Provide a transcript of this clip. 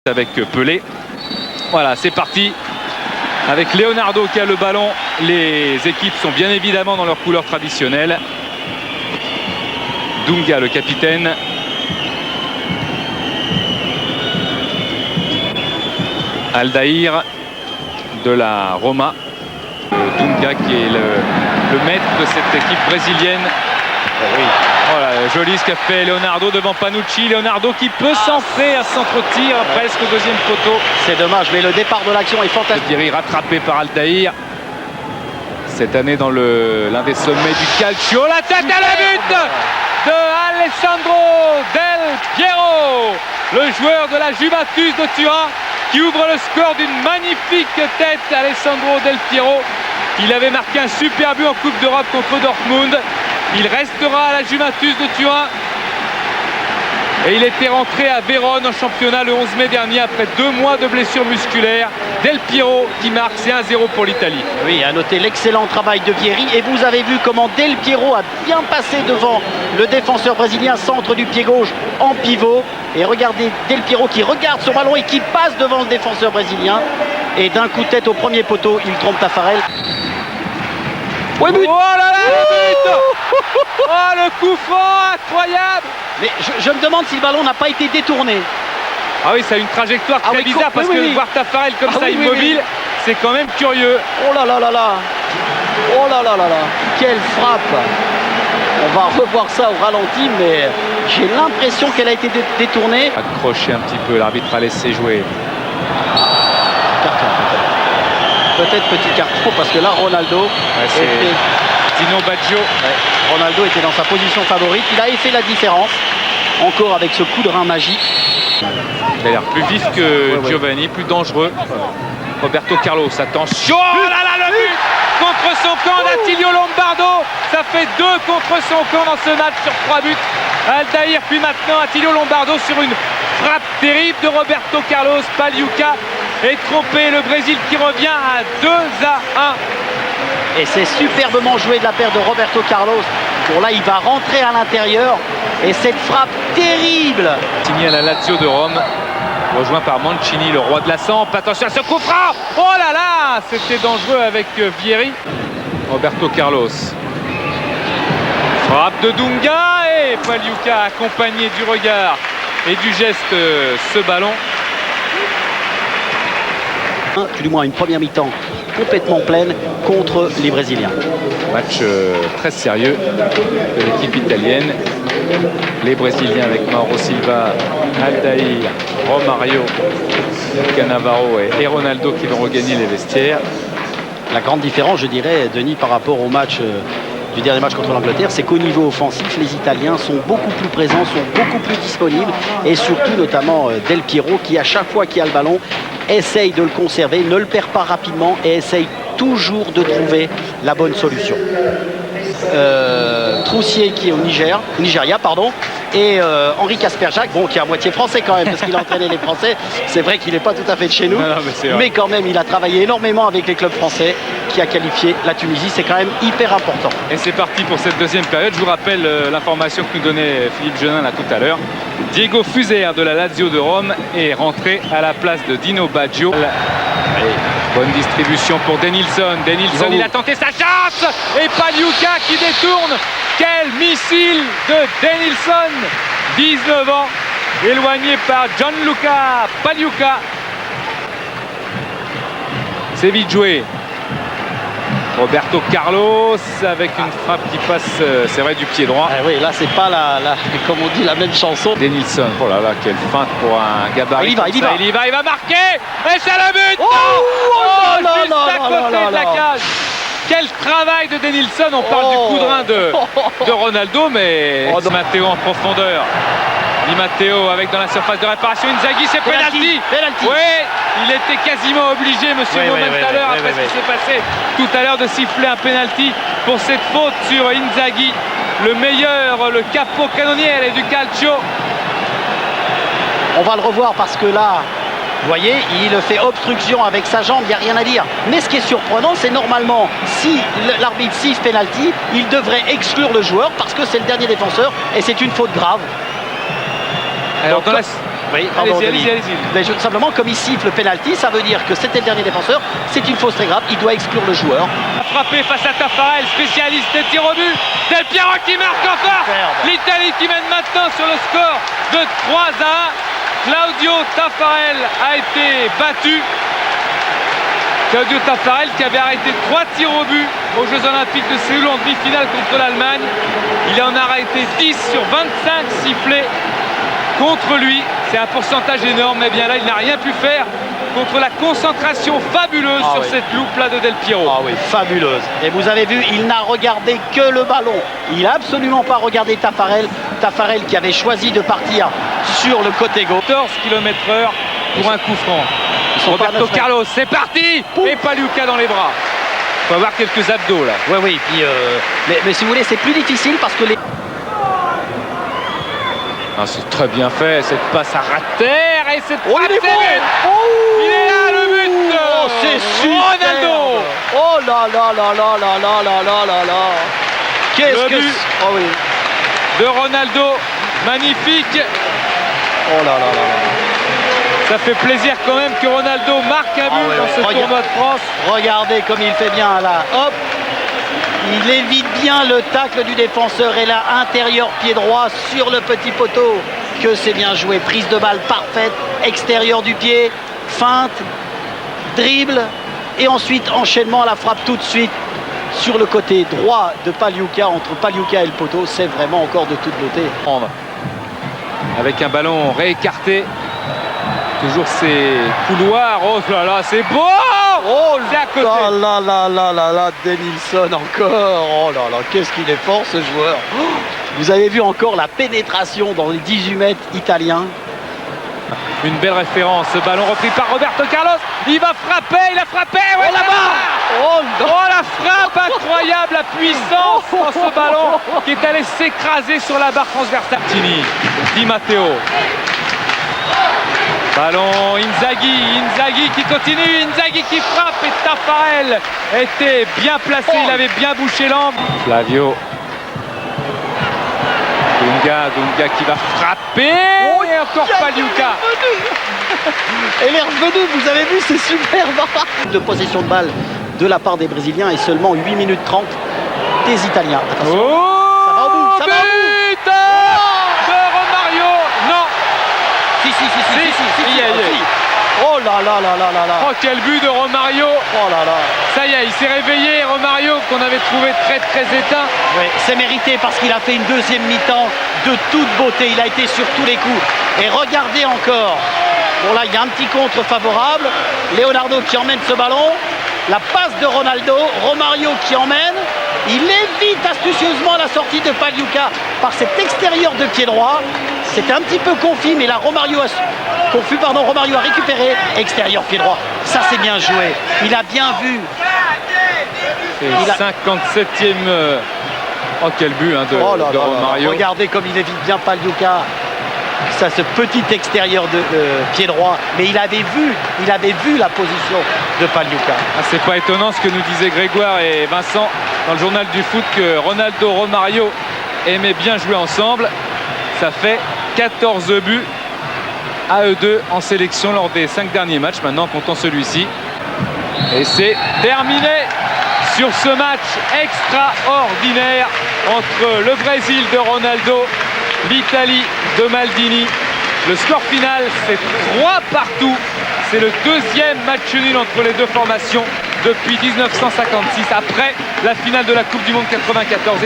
avec Pelé. Voilà, c'est parti. Avec Leonardo qui a le ballon. Les équipes sont bien évidemment dans leur couleur traditionnelle. Dunga, le capitaine. Aldair de la Roma. Dunga qui est le maître de cette équipe brésilienne. Oui. Voilà, joli ce qu'a fait Leonardo devant Panucci. Leonardo qui peut centrer à centre-tir presque au deuxième poteau. C'est dommage, mais le départ de l'action est fantastique. Thierry rattrapé par Aldair. Cette année dans l'un des sommets du calcio. La tête à la but de Alessandro Del Piero, le joueur de la Juventus de Turin, qui ouvre le score d'une magnifique tête. Alessandro Del Piero, il avait marqué un super but en Coupe d'Europe contre Dortmund. Il restera à la Juventus de Turin. Et il était rentré à Vérone en championnat le 11 mai dernier après 2 mois de blessure musculaire. Del Piero qui marque, c'est 1-0 pour l'Italie. Oui, à noter l'excellent travail de Vieri. Et vous avez vu comment Del Piero a bien passé devant le défenseur brésilien, centre du pied gauche en pivot. Et regardez Del Piero qui regarde son ballon et qui passe devant le défenseur brésilien. Et d'un coup de tête au premier poteau, il trompe Taffarel. Ouais, but. Oh là là, le but. Oh, le coup franc incroyable. Mais je me demande si le ballon n'a pas été détourné. Ah oui, ça a une trajectoire très bizarre parce que voir Taffarel comme ça immobile, c'est quand même curieux. Oh là là là là. Oh là là là là. Quelle frappe. On va revoir ça au ralenti, mais j'ai l'impression qu'elle a été détournée. Accroché un petit peu, l'arbitre a laissé jouer. Carton peut-être petit carton parce que là Ronaldo Dino Baggio. Ronaldo était dans sa position favorite, il avait fait la différence encore avec ce coup de rein magique. Il a l'air plus vif que Giovanni, plus dangereux. Roberto Carlos, attention. Oh là là, le but contre son camp d'Attilio Lombardo. Ça fait 2 contre son camp dans ce match sur 3 buts. Aldair, puis maintenant Attilio Lombardo sur une frappe terrible de Roberto Carlos. Pagliuca est trompé, le Brésil qui revient à 2-1. Et c'est superbement joué de la paire de Roberto Carlos. Bon là il va rentrer à l'intérieur et cette frappe terrible. Signé à la Lazio de Rome, rejoint par Mancini, le roi de la Samp. Attention à ce coup franc. Oh là là, c'était dangereux avec Vieri. Roberto Carlos. Frappe de Dunga et Pagliuca accompagné du regard et du geste ce ballon. Du moins une première mi-temps complètement pleine contre les Brésiliens. Match très sérieux de l'équipe italienne. Les Brésiliens avec Mauro Silva, Aldair, Romario, Cannavaro et Ronaldo qui vont regagner les vestiaires. La grande différence, je dirais, Denis, par rapport au match du dernier match contre l'Angleterre, c'est qu'au niveau offensif, les Italiens sont beaucoup plus présents, sont beaucoup plus disponibles et surtout notamment Del Piero qui à chaque fois qu'il a le ballon essaye de le conserver, ne le perd pas rapidement et essaye toujours de trouver la bonne solution. Troussier qui est au Nigeria, et Henri Casperjac, bon, qui est à moitié français quand même, parce qu'il a entraîné les Français. C'est vrai qu'il n'est pas tout à fait de chez nous, mais quand même, il a travaillé énormément avec les clubs français, qui a qualifié la Tunisie. C'est quand même hyper important. Et c'est parti pour cette deuxième période. Je vous rappelle l'information que nous donnait Philippe Genin là tout à l'heure. Diego Fuser de la Lazio de Rome est rentré à la place de Dino Baggio. Bonne distribution pour Denilson. Denilson, il a tenté sa chance. Et Pagliuca qui détourne. Quel missile de Denilson. 19 ans. Éloigné par Gianluca Pagliuca. C'est vite joué. Roberto Carlos avec une frappe qui passe, c'est vrai, du pied droit. Oui, là c'est pas comme on dit, la même chanson. Denilson, oh là là, quelle feinte pour un gabarit. Il va marquer. Et c'est le but. Juste à côté de la cage. Quel travail de Denilson. On parle du coup de rein de Ronaldo, mais Di Matteo en profondeur. Di Matteo avec dans la surface de réparation. Inzaghi, c'est penalty. Oui, il était quasiment obligé, monsieur Moment, tout à l'heure, après ce qui s'est passé tout à l'heure, de siffler un penalty pour cette faute sur Inzaghi, le meilleur, le capo cannoniere du calcio. On va le revoir parce que là, vous voyez, il fait obstruction avec sa jambe, il n'y a rien à dire. Mais ce qui est surprenant, c'est normalement, si l'arbitre siffle penalty, il devrait exclure le joueur parce que c'est le dernier défenseur et c'est une faute grave. Alors, Oui, pardon, allez-y. Mais simplement, comme il siffle le penalty, ça veut dire que c'était le dernier défenseur. C'est une faute très grave. Il doit exclure le joueur. Frappé face à Taffarel, spécialiste des tirs au but. Del Piero qui marque encore. L'Italie qui mène maintenant sur le score de 3-1. Claudio Taffarel a été battu. Claudio Taffarel qui avait arrêté 3 tirs au but aux Jeux Olympiques de Séoul en demi-finale contre l'Allemagne. Il en a arrêté 10 sur 25 sifflés contre lui. C'est un pourcentage énorme, mais bien là, il n'a rien pu faire contre la concentration fabuleuse sur cette loupe-là de Del Piero. Ah oui, fabuleuse. Et vous avez vu, il n'a regardé que le ballon. Il n'a absolument pas regardé Taffarel. Taffarel qui avait choisi de partir sur le côté gauche. 14 km/h pour un coup franc. Roberto Carlos, c'est parti. Pouf. Et Pagliuca dans les bras. Il faut avoir quelques abdos là. Oui, puis, mais si vous voulez, c'est plus difficile parce que les... Ah, c'est très bien fait, cette passe à terre et cette frappe. Il est bon. Il est là, le but. Oh, c'est super. Ronaldo. Oh là là là là là là là là là là. Qu'est-ce que c'est? Oh oui. De Ronaldo, magnifique. Oh là là là là. Ça fait plaisir quand même que Ronaldo marque un but dans ce tournoi de France. Regardez comme il fait bien là. Hop. Il évite bien le tacle du défenseur et là, intérieur pied droit sur le petit poteau. Que c'est bien joué. Prise de balle parfaite. Extérieur du pied. Feinte. Dribble. Et ensuite, enchaînement à la frappe tout de suite sur le côté droit de Pagliuca. Entre Pagliuca et le poteau, c'est vraiment encore de toute beauté. Avec un ballon réécarté. Toujours ces couloirs. Oh là là, c'est beau! Oh là là là là là là, Denilson encore. Oh là là, qu'est-ce qu'il est fort ce joueur. Vous avez vu encore la pénétration dans les 18 mètres italiens. Une belle référence, ce ballon repris par Roberto Carlos. Il va frapper, il a frappé. Ouais, oh là-bas. Oh la frappe incroyable, la puissance dans ce ballon qui est allé s'écraser sur la barre transversale. Di Matteo. Ballon Inzaghi qui continue, Inzaghi qui frappe et Taffarel était bien placé, il avait bien bouché l'angle. Flavio. Dunga qui va frapper et encore Pagliuca. Elle est revenue, vous avez vu, c'est super. De possession de balle de la part des Brésiliens et seulement 8 minutes 30 des Italiens. Attention. Oh, ça va au bout, ça va au bout. De Romario. Non. Si. Oh là là là là là là. Oh, quel but de Romario. Oh là là. Ça y est, il s'est réveillé, Romario, qu'on avait trouvé très éteint. Oui, c'est mérité parce qu'il a fait une deuxième mi-temps de toute beauté. Il a été sur tous les coups. Et regardez encore. Bon là, il y a un petit contre favorable. Leonardo qui emmène ce ballon. La passe de Ronaldo. Romario qui emmène. Il évite astucieusement la sortie de Pagliuca par cet extérieur de pied droit. C'était un petit peu confus, mais là Romario a récupéré. Extérieur pied droit. Ça c'est bien joué. Il a bien vu. C'est 57e. Oh quel but de Romario. Regardez comme il évite bien Pagliuca. Ça, ce petit extérieur de pied droit. Mais il avait vu la position de Pagliuca. Ah, c'est pas étonnant ce que nous disaient Grégoire et Vincent dans le journal du foot que Ronaldo, Romario aimaient bien jouer ensemble. Ça fait 14 buts à eux deux en sélection lors des 5 derniers matchs. Maintenant, comptons celui-ci. Et c'est terminé sur ce match extraordinaire entre le Brésil de Ronaldo, l'Italie de Maldini. Le score final, c'est 3-2. C'est le deuxième match nul entre les deux formations depuis 1956, après la finale de la Coupe du Monde 94.